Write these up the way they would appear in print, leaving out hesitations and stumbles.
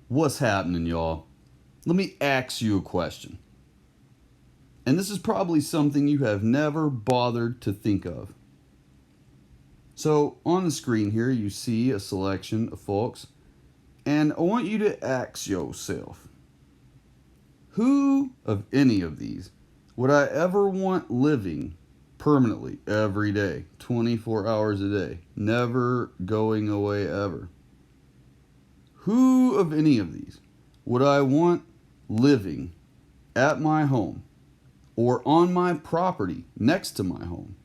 What's happening, y'all? Let me ask you a question. And this is probably something you have never bothered to think of. So, on the screen here, you see a selection of folks, and I want you to ask yourself, who of any of these would I ever want living permanently every day, 24 hours a day, never going away ever? Who of any of these would I want living at my home or on my property next to my home,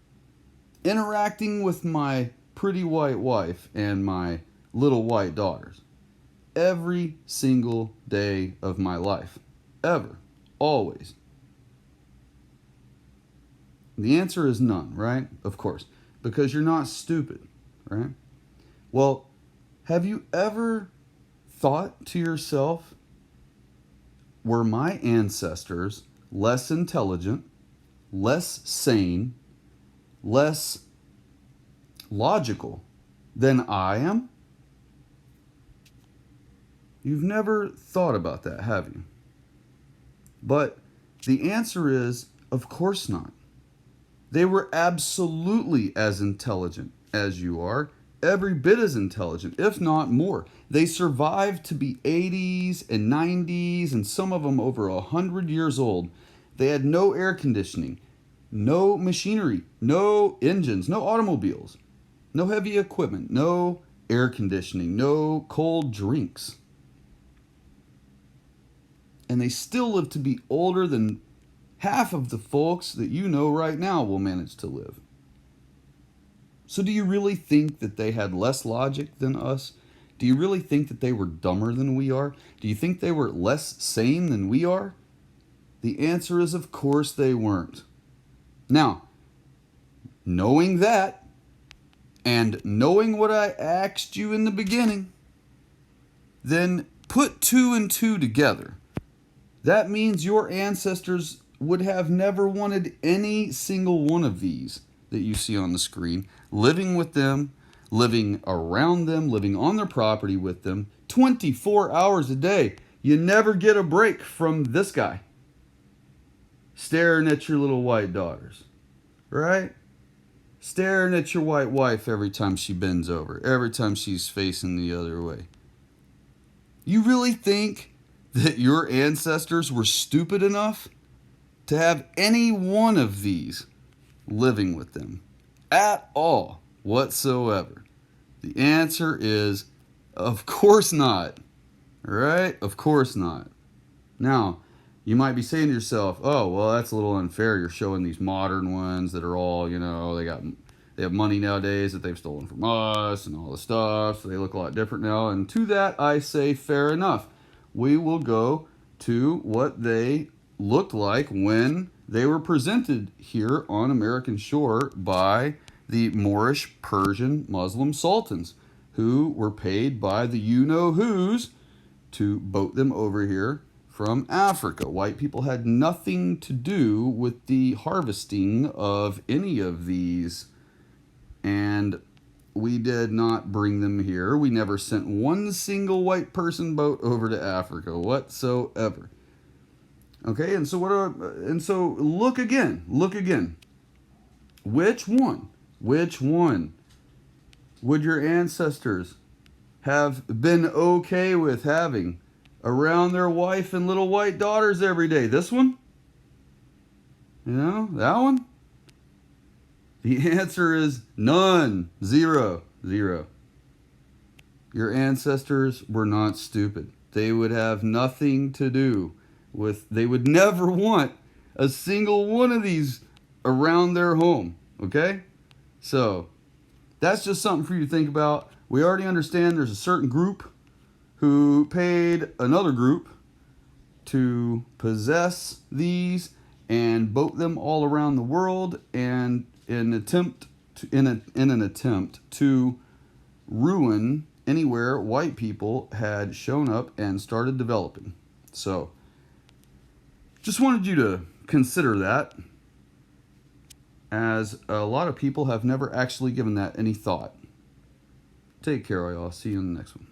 interacting with my pretty white wife and my little white daughters every single day of my life, ever, always? The answer is none, right? Of course, because you're not stupid, right? Well, have you ever thought to yourself, were my ancestors less intelligent, less sane, less logical than I am? You've never thought about that, have you? But the answer is, of course not. They were absolutely as intelligent as you are, every bit as intelligent, if not more. They survived to be 80s and 90s, and some of them over 100 years old. They had no air conditioning, no machinery, no engines, no automobiles, no heavy equipment, no air conditioning, no cold drinks. And they still lived to be older than half of the folks that you know right now will manage to live. So do you really think that they had less logic than us? Do you really think that they were dumber than we are? Do you think they were less sane than we are? The answer is, of course they weren't. Now, knowing that, and knowing what I asked you in the beginning, then put two and two together. That means your ancestors would have never wanted any single one of these that you see on the screen, living with them, living around them, living on their property with them, 24 hours a day. You never get a break from this guy staring at your little white daughters, right? Staring at your white wife every time she bends over, every time she's facing the other way. You really think that your ancestors were stupid enough to have any one of these living with them at all whatsoever? The answer is, of course not. Right? Of course not. Now, you might be saying to yourself, oh, well, that's a little unfair. You're showing these modern ones that are all, they have money nowadays that they've stolen from us and all the stuff. So they look a lot different now. And to that, I say, fair enough. We will go to what they looked like when they were presented here on American shore by the Moorish, Persian, Muslim sultans, who were paid by the you-know-whos to boat them over here from Africa. White people had nothing to do with the harvesting of any of these, and we did not bring them here. We never sent one single white person boat over to Africa whatsoever. Okay, and so look again. Which one would your ancestors have been okay with having around their wife and little white daughters every day? This one? That one? The answer is none. Zero. Your ancestors were not stupid. They would have nothing to do with, they would never want a single one of these around their home. Okay? So, that's just something for you to think about. We already understand there's a certain group who paid another group to possess these and boat them all around the world, and in an attempt to ruin anywhere white people had shown up and started developing. So, just wanted you to consider that, as a lot of people have never actually given that any thought. Take care, y'all. See you in the next one.